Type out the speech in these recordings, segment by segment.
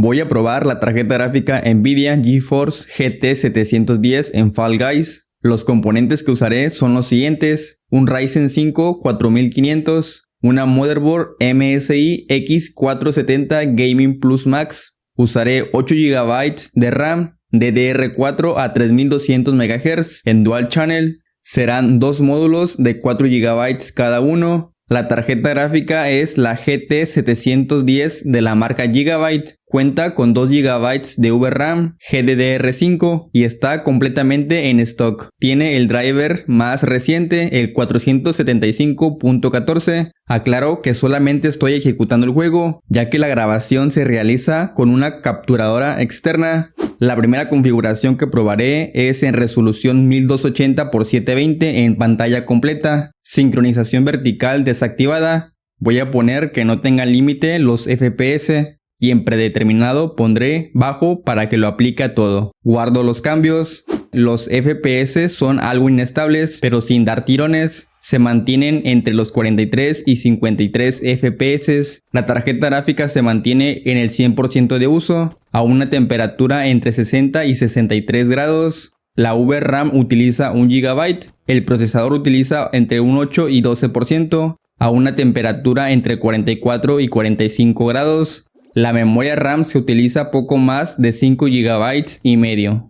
Voy a probar la tarjeta gráfica Nvidia GeForce GT 710 en Fall Guys. Los componentes que usaré son los siguientes: un Ryzen 5 4500, una motherboard MSI X470 Gaming Plus Max. Usaré 8 GB de RAM DDR4 a 3200 MHz en Dual Channel. Serán dos módulos de 4 GB cada uno. La tarjeta gráfica es la GT 710 de la marca Gigabyte. Cuenta con 2 GB de VRAM GDDR5 y está completamente en stock. Tiene el driver más reciente, el 475.14. Aclaro que solamente estoy ejecutando el juego, ya que la grabación se realiza con una capturadora externa. La primera configuración que probaré es en resolución 1280x720 en pantalla completa. Sincronización vertical desactivada. Voy a poner que no tenga límite los FPS. Y en predeterminado pondré bajo para que lo aplique a todo. Guardo los cambios. Los FPS son algo inestables, pero sin dar tirones. Se mantienen entre los 43 y 53 FPS. La tarjeta gráfica se mantiene en el 100% de uso, a una temperatura entre 60 y 63 grados. La VRAM utiliza 1 GB. El procesador utiliza entre un 8 y 12%, a una temperatura entre 44 y 45 grados. La memoria RAM se utiliza poco más de 5 GB y medio.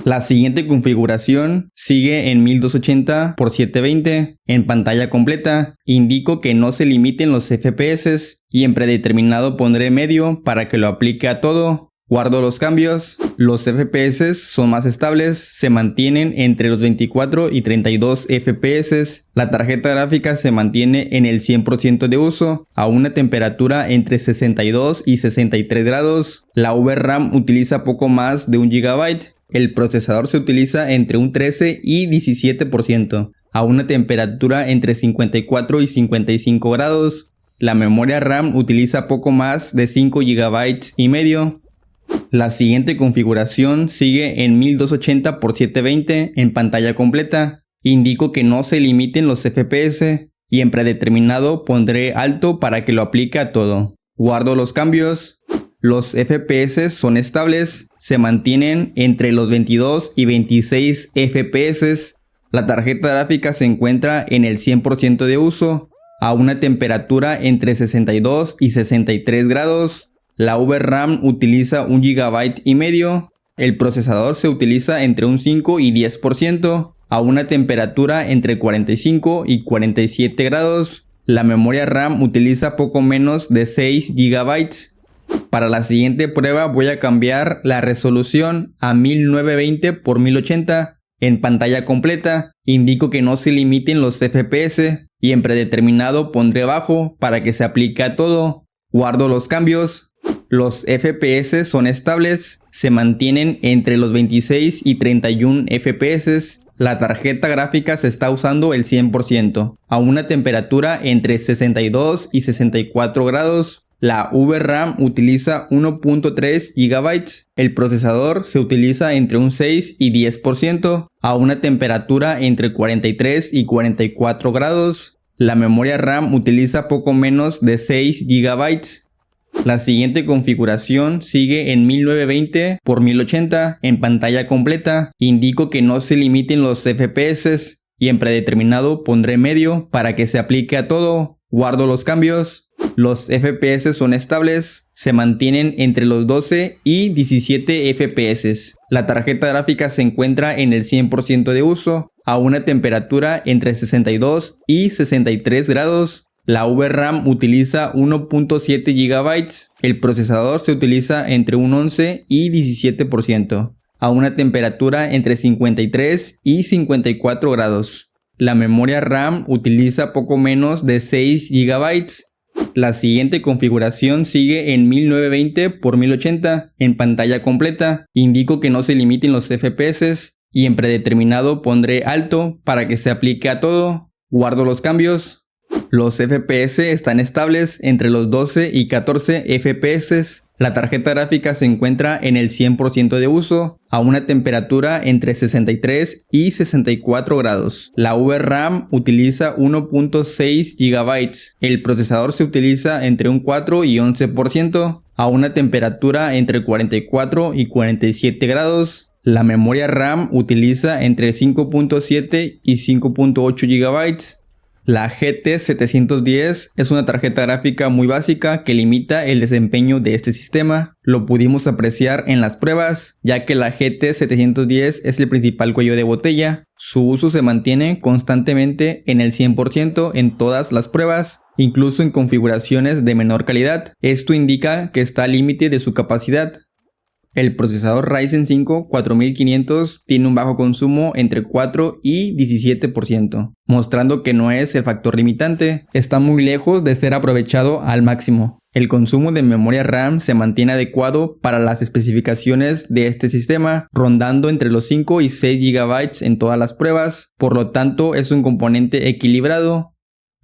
La siguiente configuración sigue en 1280x720 en pantalla completa. Indico que no se limiten los FPS y en predeterminado pondré medio para que lo aplique a todo. Guardo los cambios. Los FPS son más estables, se mantienen entre los 24 y 32 FPS. La tarjeta gráfica se mantiene en el 100% de uso, a una temperatura entre 62 y 63 grados. La VRAM utiliza poco más de 1 GB. El procesador se utiliza entre un 13 y 17%, a una temperatura entre 54 y 55 grados. La memoria RAM utiliza poco más de 5 GB y medio. La siguiente configuración sigue en 1280x720 en pantalla completa. Indico que no se limiten los FPS y en predeterminado pondré alto para que lo aplique a todo. Guardo los cambios. Los FPS son estables, se mantienen entre los 22 y 26 FPS. La tarjeta gráfica se encuentra en el 100% de uso, a una temperatura entre 62 y 63 grados. La VRAM utiliza 1 GB y medio. El procesador se utiliza entre un 5 y 10%, a una temperatura entre 45 y 47 grados. La memoria RAM utiliza poco menos de 6 GB. Para la siguiente prueba voy a cambiar la resolución a 1920x1080 en pantalla completa. Indico que no se limiten los FPS y en predeterminado pondré bajo para que se aplique a todo. Guardo los cambios. Los FPS son estables, se mantienen entre los 26 y 31 FPS. La tarjeta gráfica se está usando el 100%, a una temperatura entre 62 y 64 grados. La VRAM utiliza 1.3 GB. El procesador se utiliza entre un 6 y 10%, a una temperatura entre 43 y 44 grados. La memoria RAM utiliza poco menos de 6 GB. La siguiente configuración sigue en 1920x1080 en pantalla completa. Indico que no se limiten los FPS y en predeterminado pondré medio para que se aplique a todo. Guardo los cambios. Los FPS son estables, se mantienen entre los 12 y 17 FPS. La tarjeta gráfica se encuentra en el 100% de uso, a una temperatura entre 62 y 63 grados. La VRAM utiliza 1.7 GB. El procesador se utiliza entre un 11 y 17%, a una temperatura entre 53 y 54 grados. La memoria RAM utiliza poco menos de 6 GB. La siguiente configuración sigue en 1920x1080 en pantalla completa. Indico que no se limiten los FPS y en predeterminado pondré alto para que se aplique a todo. Guardo los cambios. Los FPS están estables entre los 12 y 14 FPS. La tarjeta gráfica se encuentra en el 100% de uso, a una temperatura entre 63 y 64 grados. La VRAM utiliza 1.6 GB. El procesador se utiliza entre un 4 y 11%, a una temperatura entre 44 y 47 grados. La memoria RAM utiliza entre 5.7 y 5.8 GB. La GT 710 es una tarjeta gráfica muy básica que limita el desempeño de este sistema. Lo pudimos apreciar en las pruebas, ya que la GT 710 es el principal cuello de botella. Su uso se mantiene constantemente en el 100% en todas las pruebas, incluso en configuraciones de menor calidad. Esto indica que está al límite de su capacidad. El procesador Ryzen 5 4500 tiene un bajo consumo entre 4 y 17%, mostrando que no es el factor limitante, está muy lejos de ser aprovechado al máximo. El consumo de memoria RAM se mantiene adecuado para las especificaciones de este sistema, rondando entre los 5 y 6 GB en todas las pruebas, por lo tanto es un componente equilibrado.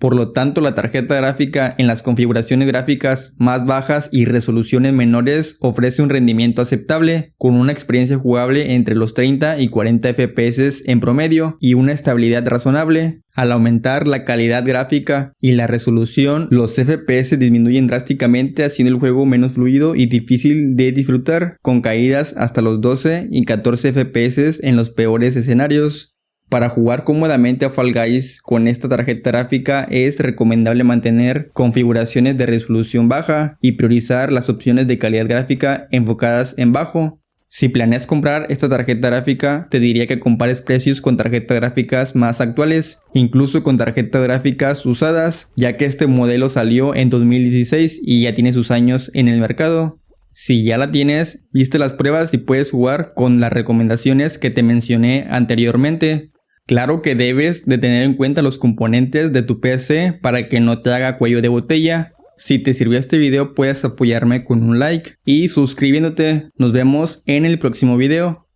Por lo tanto, la tarjeta gráfica en las configuraciones gráficas más bajas y resoluciones menores ofrece un rendimiento aceptable, con una experiencia jugable entre los 30 y 40 FPS en promedio y una estabilidad razonable. Al aumentar la calidad gráfica y la resolución, los FPS disminuyen drásticamente, haciendo el juego menos fluido y difícil de disfrutar, con caídas hasta los 12 y 14 FPS en los peores escenarios. Para jugar cómodamente a Fall Guys con esta tarjeta gráfica es recomendable mantener configuraciones de resolución baja y priorizar las opciones de calidad gráfica enfocadas en bajo. Si planeas comprar esta tarjeta gráfica, te diría que compares precios con tarjetas gráficas más actuales, incluso con tarjetas gráficas usadas, ya que este modelo salió en 2016 y ya tiene sus años en el mercado. Si ya la tienes, viste las pruebas y puedes jugar con las recomendaciones que te mencioné anteriormente. Claro que debes de tener en cuenta los componentes de tu PC para que no te haga cuello de botella. Si te sirvió este video, puedes apoyarme con un like y suscribiéndote. Nos vemos en el próximo video.